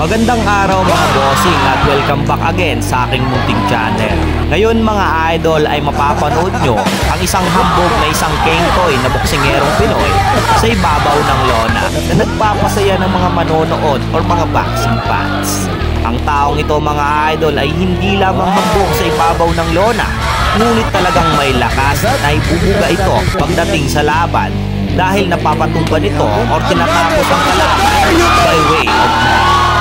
Magandang araw mga bossing at welcome back again sa aking munting channel. Ngayon mga idol ay mapapanood nyo ang isang hambog na isang kengkoy na boksingerong Pinoy sa ibabaw ng lona na nagpapasaya ng mga manonood or mga boxing fans. Ang taong ito mga idol ay hindi lamang hambog sa ibabaw ng lona, ngunit talagang may lakas na ibubuga ito pagdating sa laban dahil napapatumba nito or tinatapos ang kalaban by way of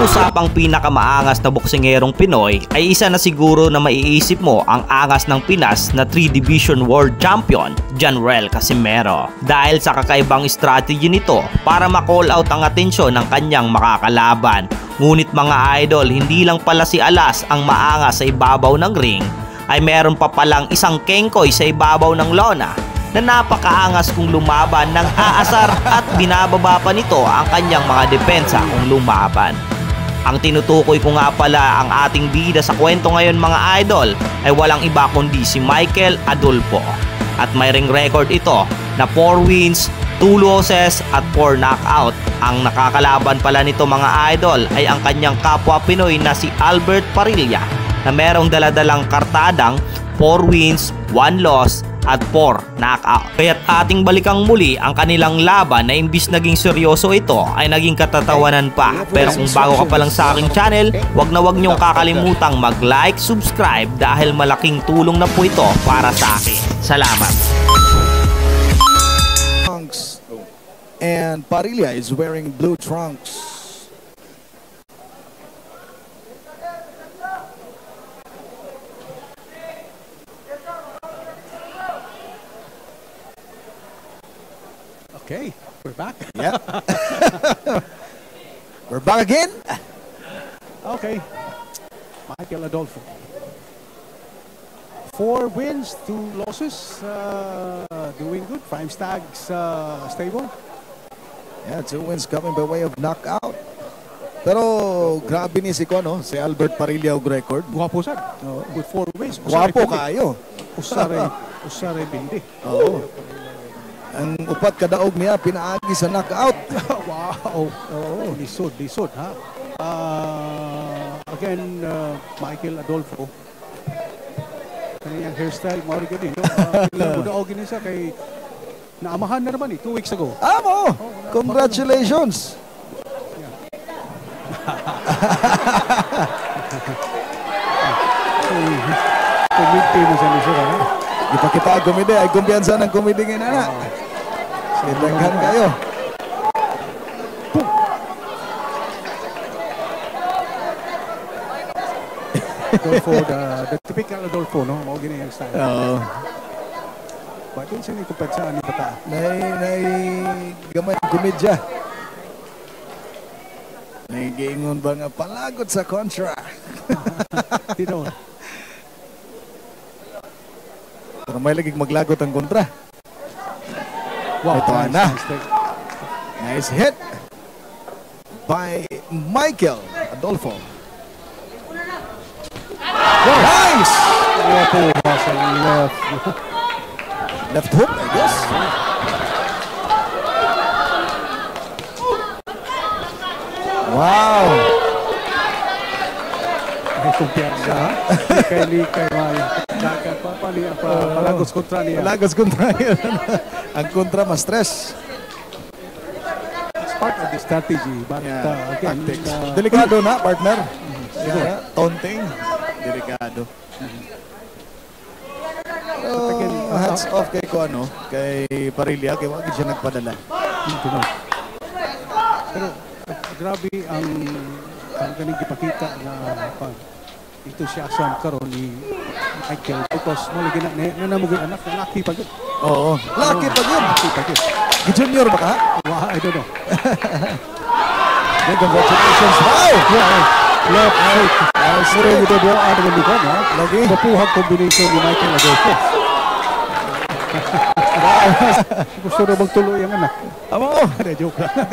usapang pinakamaangas na boksingerong Pinoy ay isa na siguro na maiisip mo ang angas ng Pinas na 3 Division World Champion, Janrell Casimero. Dahil sa kakaibang strategy nito para ma-call out ang atensyon ng kanyang makakalaban. Ngunit mga idol, hindi lang pala si Alas ang maangas sa ibabaw ng ring, ay meron pa palang isang kengkoy sa ibabaw ng lona na napakaangas kung lumaban ng aasar at binababa pa nito ang kanyang mga depensa kung lumaban. Ang tinutukoy ko nga pala ang ating bida sa kwento ngayon mga idol ay walang iba kundi si Michael Adolfo. At may ring record ito na 4 wins, 2 losses at 4 knockout. Ang nakakalaban pala nito mga idol ay ang kanyang kapwa Pinoy na si Albert Parilla na merong daladalang kartadang 4 wins, 1 loss at 4 knockout. Kaya't ating balikang muli ang kanilang laban na imbis naging seryoso ito ay naging katatawanan pa. Pero kung bago ka pa lang sa aking channel, wag na wag niyong kakalimutang mag-like, subscribe dahil malaking tulong na po ito para sa akin. Salamat. And Parilla is wearing blue trunks. Okay, we're back. Yeah. We're back again. Okay. Michael Adolfo. 4 wins, 2 losses. Doing good. 5 stags stable. Yeah, 2 wins coming by way of knockout. Pero grabe ni si Albert Parilla og record. Guwapo sad. With 4 wins. Guwapo kayo. Usare bindi. Oo. Ang upat kadaog niya pinaagi sa knockout. Wow. Oh, lisod ha. Again, Michael Adolfo. Kaniyang hairstyle mo rin gani, no? Budaog gini sa kay naamahan na naman 2 weeks ago. Amo. Congratulations. Kumiti mo sa lisod ha. Di pa kita gumide, ay kumpiyansa ng gumide ngayon na. Sitanghan kayo. Adolfo, the typical Adolfo, no? Mao gini ang style. Oo. But din siya ni kumpensaan ni bata. Nay gamay gumidya. Nay giingon ba nga palagot sa kontra. Tino. Pero may lagig maglagot ang kontra. Wow, ito na. Nice hit by Michael Adolfo. Wow, nice! Left hook, I guess. Wow! May kumpiyansa ha? Likay Maya. Dagat pa palagos kontra niya. Palagos kontra niya. Ang kontra mas stress. It's part of the strategy. But again, delikado na, partner. Taunting. Delikado. Hats off kay kay Parilla, kay wag siya nagpadala. Pero grabe ang ganing ipakita na enthusiasm karon ni Michael because malagi na namugin anak na lucky pa gyud. Oo, lucky pa gyud. Junior ba ka? Wow, I don't know. Congratulations. Wow! Left right. Sure mo daw ang mga likod, ha? Lagi mapuhag combination ni Michael Adolfo. Gusto na magtuloy ang anak. Amo! Joke lang.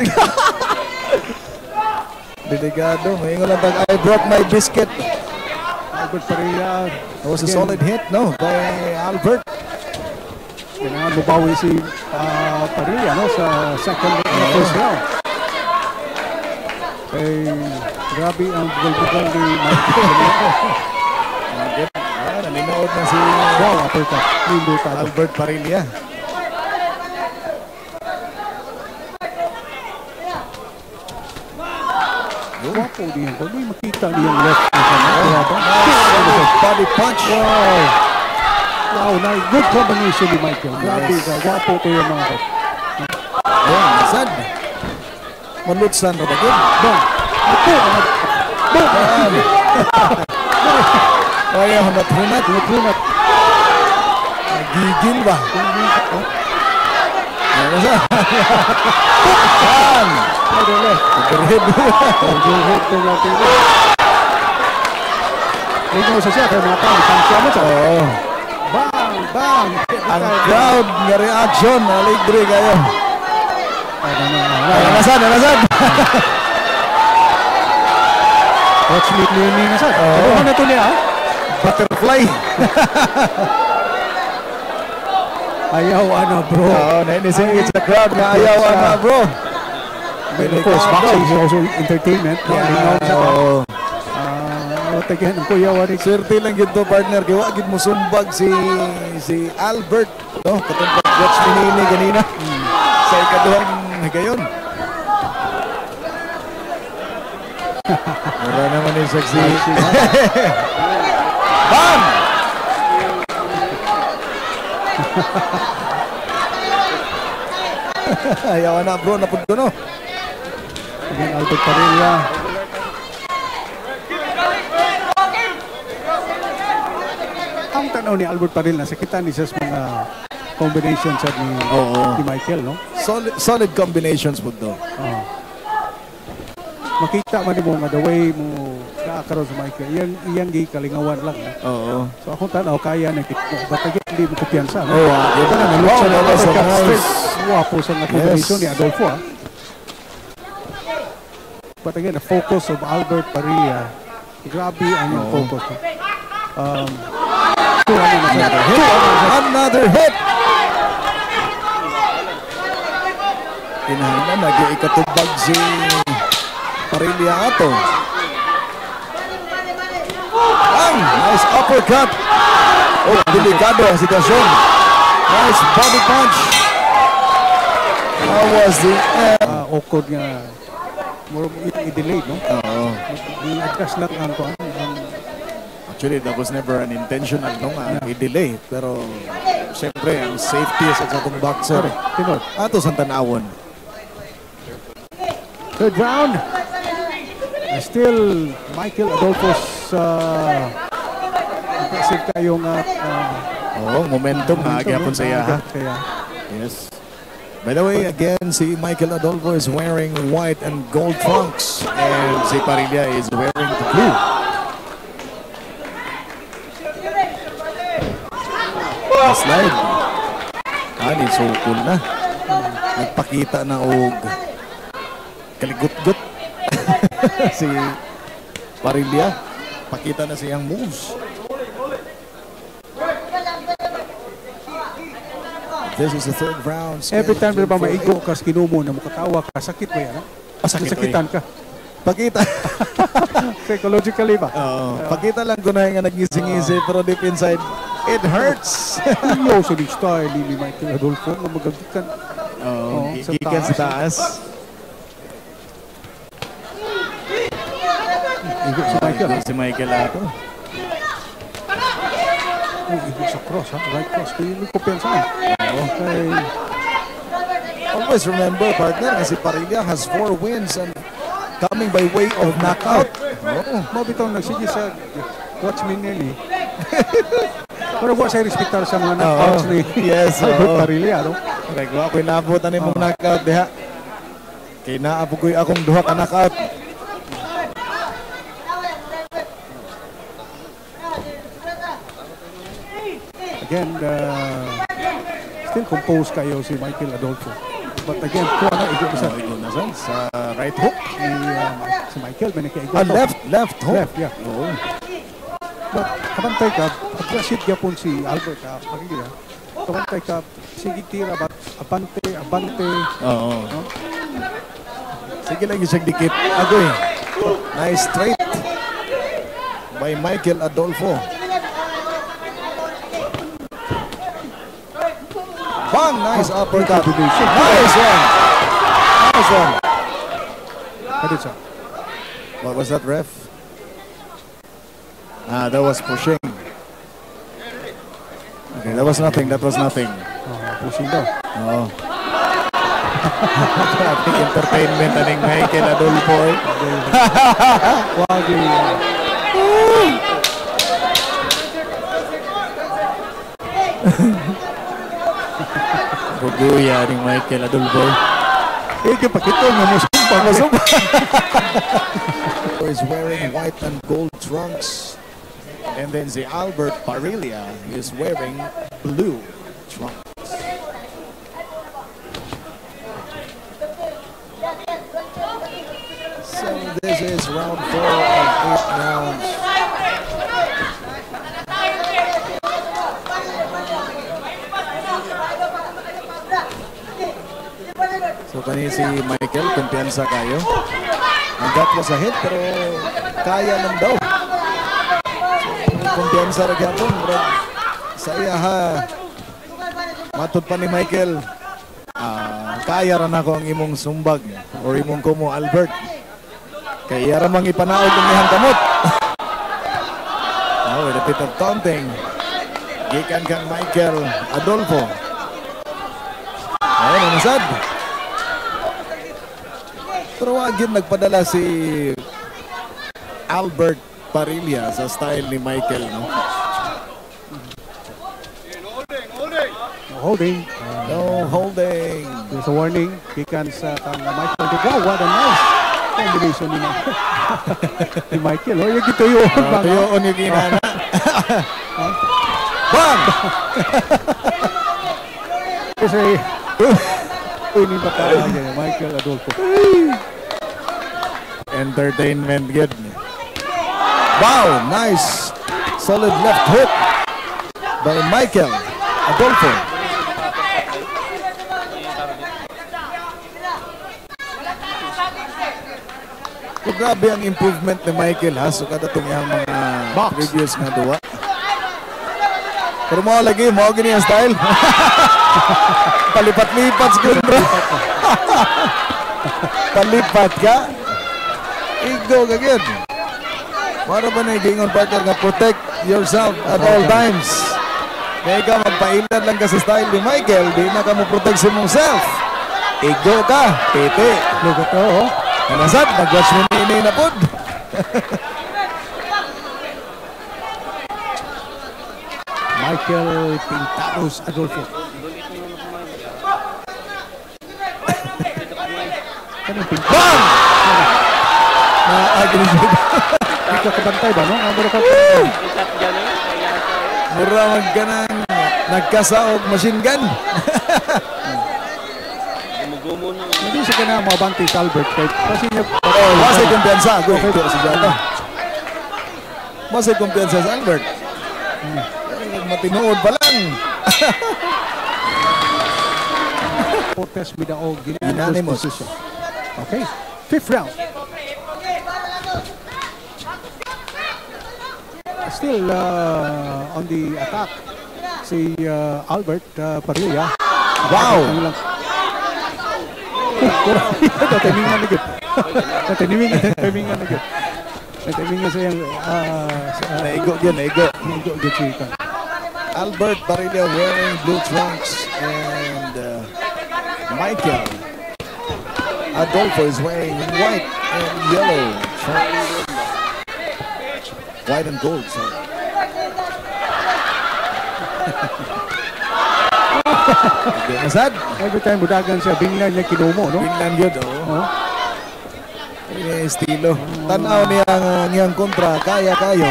Delikado. Mayingon lang tag, I brought my biscuit. Albert Parilla. That was a solid hit, no? By Albert. Kailangan mabawi si Parilla, no? Sa second first round. Grabe ang bugal-bugal ni Michael. Nalinood na si Wow, uppercut. Niluta. Albert Parilla. Wapo niyan. Kung may makita niyang left. Body punch. Wow. Wow, good combination ni Michael. Grabe ka. Wapo to yung mga ko. Ayan, nasad. Malutsan na bagay. Bang. Ito. Bang. Ayaw, natrunat. Nagigil ba? Ayan, nasad. Ayan. Overhead. Overhead to natin. Lino sa siya. Kaya mga tao. Tansya mo siya. Oo. Bang. Bang. Ang crowd nga reaction. Aligre kayo. Ayan, nasad. Watch me cleaning na siya. Ano na ito niya? Butterfly. Ayaw bro. Oo, nainisingit sa crowd nga ayaw bro. Of course, boxing is also entertainment. Oo. Tagayan ang kuya Warik. Swerte lang gito partner. Kaya wagid mo sumbag si Albert. No? Katong watch minini ganina. Sa ikaduhang gayon. Wala naman yung saksi. Bam! Ayaw na bro, napod ko no. Again, Albert Parilla. Ang tanaw ni Albert Parilla, sakitan ni sa mga combinations ni Michael, no? Solid combinations po do. Makita man mo nga the way mo kaakaroon sa Michael. Iyang kalingawan lang. Oo. So akong tanaw, kaya na batagyan, hindi mo kumpiyansa. No? Wapo sa combination ni Adolfo. But again, the focus of Albert Parilla, grabe ang yung focus. Another hit! Kinahanglan, nag-iikatubag si Parilla ato. Nice uppercut! Delikado ang sitwasyon. Nice body punch. How was the awkward nga. More i-delay, no? Oo. I-adjust lang ang Actually, that was never an intentional i-delay. Pero, siyempre, ang safety sa atong boxer. Ato sa tanawon. Third round. Still, Michael Adolfo's impressive kayong momentum na agyapon sa iya. Yes. By the way, again, si Michael Adolfo is wearing white and gold trunks and si Parilla is wearing the blue. Slide. Sukol na. Nagpakita na og kaligut-gut si Parilla. Pakita na siyang moves. This is the third round. Every time ba maigo ka, kinumo na mukatawa ka, sakit ba yan? Sakitan ka. Pakita. Psychologically ba? Pakita lang ko na yung nag-ngisi-ngisi pero deep inside, it hurts. Iyo sa style ni Michael Adolfo na magagikan. Gigikan sa taas. Igo si Michael. Si Michael ato. Igo sa cross, right cross. Kaya may kumpiyansa. Okay. Always remember, partner, si Parilla has 4 wins and coming by way of knockout. Mabitong nagsige sa watchman yan eh. Pero huwag siya respektar sa mga knockouts ni Albert Parilla, no? Correct. Ako'y naabutan ni mong knockout diha. Kaya naabu ko'y akong duha ka knockout. Again, still composed kayo si Michael Adolfo. But again, kuha na igo na sa right hook. Si Michael, may nakaigo. Left hook. Left, yeah. But kabantay ka, aggressive yapon si Albert Parilla. Kabantay ka, sige tira, but abante. Oo. Sige lang isang dikit. Agoy. Nice straight by Michael Adolfo. Bang! Nice uppercut. Nice one. Nice one. What was that, ref? That was pushing. Okay, that was nothing. That was nothing. Pushing daw. Oh. Traffic entertainment aning Michael Adolfo. Wagi. Ruguya aning Michael Adolfo. Pakito na mo sumpah. Is wearing white and gold trunks. And then the Albert Parilla is wearing blue trunks. So this is round 4 of 8 rounds. So kani si Michael, kumpiyansa kayo. And that was a hit, pero kaya lang daw. So, kumpiyansa rin yapon, bro. Sa iya ha. Matod pa ni Michael. Kaya rin ako ang imong sumbag or imong kumo, Albert. Kaya rin mang ipanaog ang nihang kamot. Oh, with a bit of taunting. Gikan kang Michael Adolfo. Ayun, namasad. Pero agin nagpadala si Albert Parilla sa style ni Michael, no? No holding. No holding. There's a warning. Kikan sa kang Michael. Wow, what a nice combination ni Michael. Ni Michael. Oh, yung gituyo. Tuyoon yung ginana. Bang! Kasi, ini ba tayo Michael Adolfo. Entertainment good. Wow, nice. Solid left hook by Michael Adolfo. So, grabe ang improvement ni Michael, ha? So kada itong yung mga previous nga duwa. Pero mo lagi, mo gini ang style. Palipat-lipat siguro, bro. Palipat ka. Igo ka agad. Para ba na igingon partner nga protect yourself at all times. Kaya ka magpailan lang ka sa style ni Michael, di na ka mo protect sa mong self. Igo ka, tete. Look at oh. Manasad, nag-watch mo ni na pod. Michael Pintados Adolfo. Kanang Pintados? Bang! Na-agree. Hindi ka kabantay ba, no? Mura magkanang nagkasaog machine gun. Hindi siya ka na mabantay sa Albert. Kasi niya... Masay kumpiyansa. Masay kumpiyansa sa Albert. Matinood pa lang. Fortes Midaog. Unanimous. Okay. 5th round. Still on the attack si Albert Parilla. Wow! Natimingan na gud. Natimingan sa yung Naigo yun, naigo. chika. Albert Parilla wearing blue trunks and Michael Adolfo is wearing white and yellow trunks. White and gold, sorry. Masad? Every time budagan siya, binglan niya kinumo, no? Binglan yun, oh. Ini estilo. Tanaw niyang kontra, kaya kayo.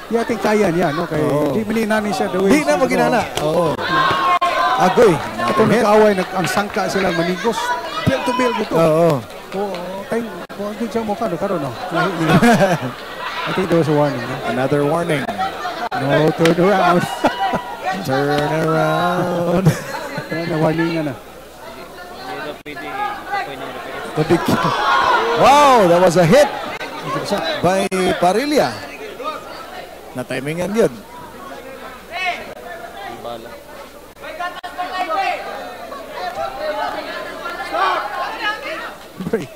Yating kaya niya, no? Kaya di maninani siya the way. Di na maginana. Oo. Agoy. Ito nag-away, ang sangka sila manigos. Build to build ito. Oo. Kung hindi siya mukha, no? Karoon, no? I think there was a warning, no? Another warning. No, turn around. Turn around. Nawarningan na. Wow, that was a hit. Shot. by Parilla. Na-timingan yun. Break.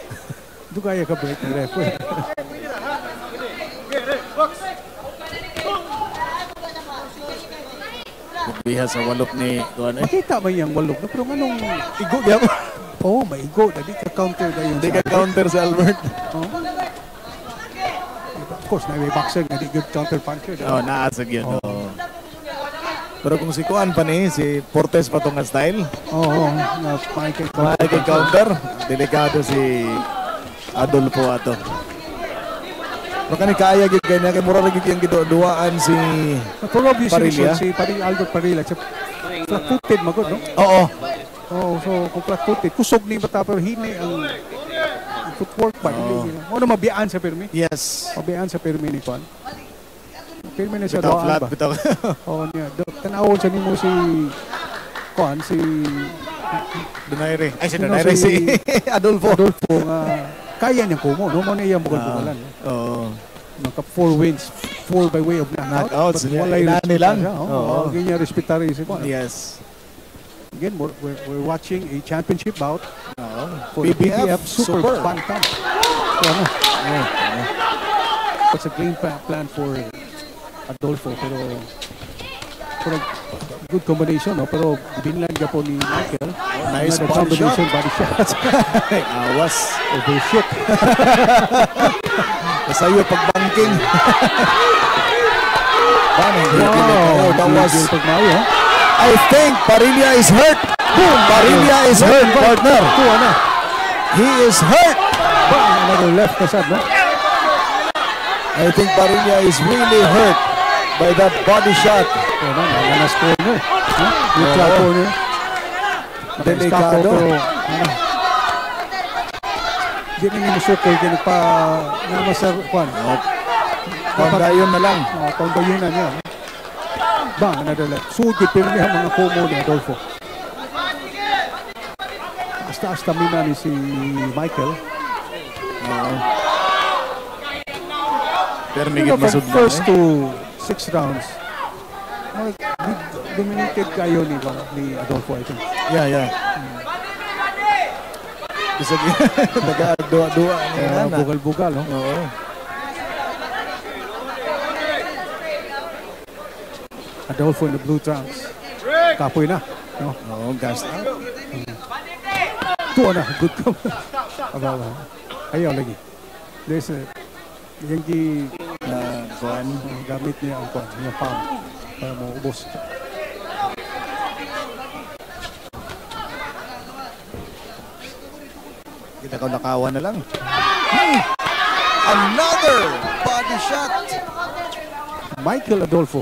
Doon kaya ka break ng ref. Biha sa walop ni Tuan. Makita man yung walok na, pero anong Igo niya mo. oh, may igo. Dali ka counter na yun. Hindi ka counter sa Albert. Oh. Of course, na may boxer na di good counter puncher. Oh, naasag yun. Oh. Pero kung si Kuan pa ni, si Portes pa itong style. Oo, na Michael Michael counter. Delikado si Adolfo ato. Pero kani kaya gid kay na kay mura lagi yung giduaan si for obvious Parilla. reasons, si Albert Parilla. Flat-footed magod, no? Oo. Oh, so kung flat-footed, kusog ni bata pero hini ang footwork ba? O na mabiyaan sa permi? Yes. Mabiyaan sa permi ni Kuan. Permi na siya Bitaw doon flat, ba? bitaw. Oo niya. Tanawon siya nimo si Kuan, si Donaire. Ay, si Sino Donaire, si Adolfo. Adolfo nga kaya niyang kumo, no? Mo na iyang bugal-bugalan. Oo. Naka 4 wins, 4 by way of knockout. Knockouts, But wala inani lang. Oo, ganyan respetary si Kuan. Yes. Again, we're watching a championship bout Oo. for the BBF Super Bantam. So, ano? It's a game plan for Adolfo, pero good combination, no? Pero binland ka po ni Michael. Nice Another body shot. combination, body shots. Awas. Overshoot. Sa'yo pagbanking. Wow, that was... pagmayo, ha? I think Parilla is hurt. Boom! Parilla is hurt, partner. Ano? He is hurt. Another left na sad, no? I think Parilla is really hurt by that body shot. Ano, naganas corner. Neutral corner. Delikado. Hindi na yung sukol, hindi nagpa... Hindi naman sa Juan. Panggayon na lang. Pangbayunan niya. Bang, another left. Sugit, pero niya mga kumo ni Adolfo. Taas-taas stamina ni si Michael. Pero may Pero from masud na first to 6 rounds, dominated kayo ni Adolfo, I think. Yeah. Bisa nagdua-dua niya na. Bugal-bugal, no? Oo. Adolfo in the blue trunks. Kapoy na. No? Oo, gas out. Tuwa na. Good come. Ayaw lagi. There's a... Yung Kuan. gamit niya ang kuwan. Yung palm. Para maubos. Kita ko nakawa na lang. Another body shot. Michael Adolfo.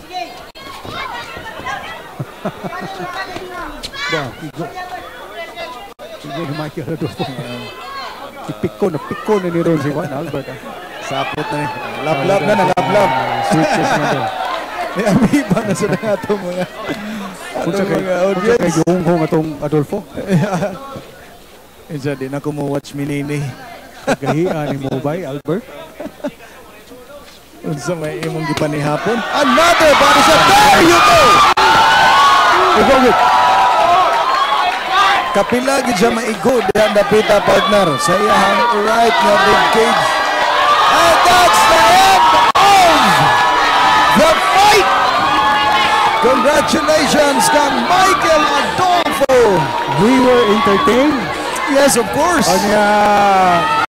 Ba, igo. Igo ni Michael Adolfo. Piko na ni Ron si Juan Albert. Sapot na eh. Lab-lab na, nalab-lab. Switches na doon. May amiba na sa nga itong mga Kunsa kay audience. Gungong atong Adolfo. Isa din ako mo watch minini. Gahian ni Mobay Albert. Unsa may imong gipanihapon. Another body shot. There you go! Igogit. Kapila gid siya maigod ang dapita partner sa iyang right na rib cage. And that's the end of the fight! Congratulations kang Michael Adolfo! We were entertained. Yes, of course. Kanya